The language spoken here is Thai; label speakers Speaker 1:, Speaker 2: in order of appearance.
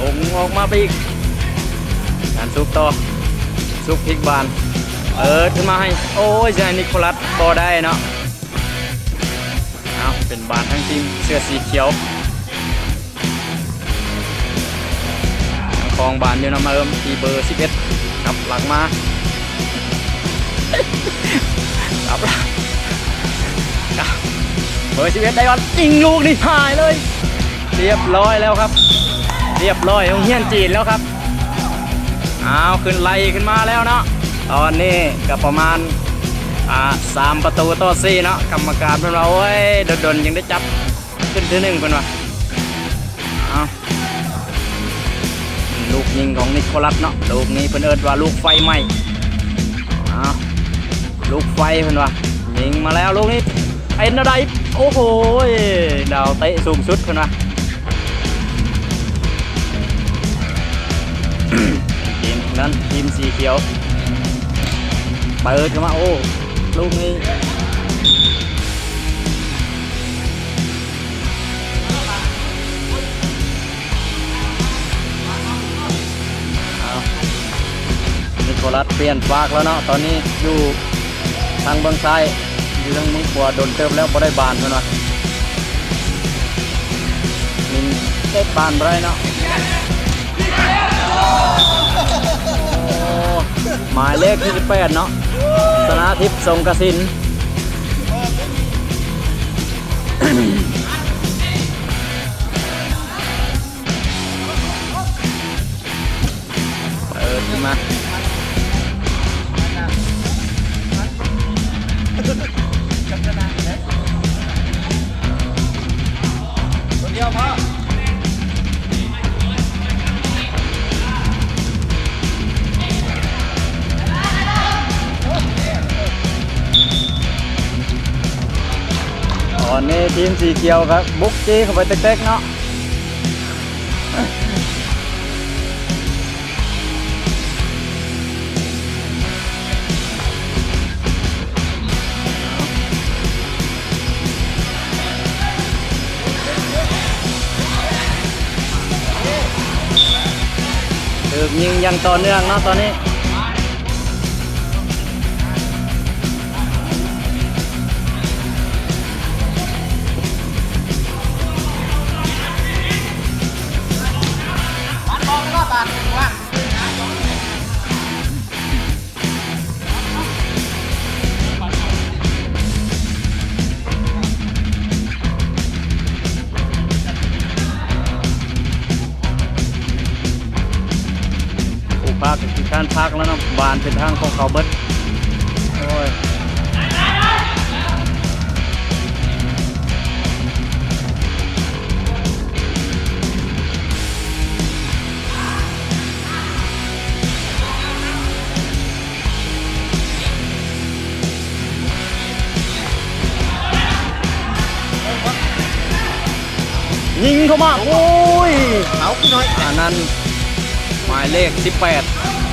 Speaker 1: องออกมาไปอีกการซุกต่อซุกพลิกบานขึ้นมาให้โอ้ยนิโคลัสบอได้เนาะเอาเป็นบานทั้งทีมเสื้อสีเขียวคลองบานอยู่นะมาทีเบอร์11ครับหลังมาครับเบอร์11ได้ก่อนยิงลูกนี่หายเลยเรียบร้อยแล้วครับเรียบร้อยของเฮียนจีนแล้วครับเอาขึ้นไล่ขึ้นมาแล้วเนาะตอนนี้ก็ประมาณ3-4เนาะกรรมการเป็นเราโอ้ยดนยังได้จับขึ้นที่1เป็นวะเอาลูกยิงของนิโคลัสเนาะลูกนี้เป็นเอิ้นว่าลูกไฟไหม้เอาลูกไฟเป็นวะยิงมาแล้วลูกนี้เป็นอะไรโอ้โหดาวเตะสูงสุดเป็นวะทีมนั้นทีมสีเขียวเปิดเข้ามาโอ้ลูกนี้นิโคลัสเปลี่ยนฟากแล้วเนาะตอนนี้อยู่ทางเบื้องซ้ายอยู่ทางมือขวาโดนเติมแล้วพอได้บานเท่านั้นมินได้บานไรเนาะหมายเลขที่18เนาะธนาทิพย์ทรงกสินขึ้นมาคนเดียวพอตอนนี้ทีมสีเขียวครับบุกจี้เข้าไปเต็กๆเนาะยิงยังต่อเนื่องเนาะตอนนี้พักการพักแล้วนะบานเป็นทางของเขาเบิดโอ้ยยิงเข้ามาโอ้ยเอาขึ้นหน่อยอันนั้นหมายเลข18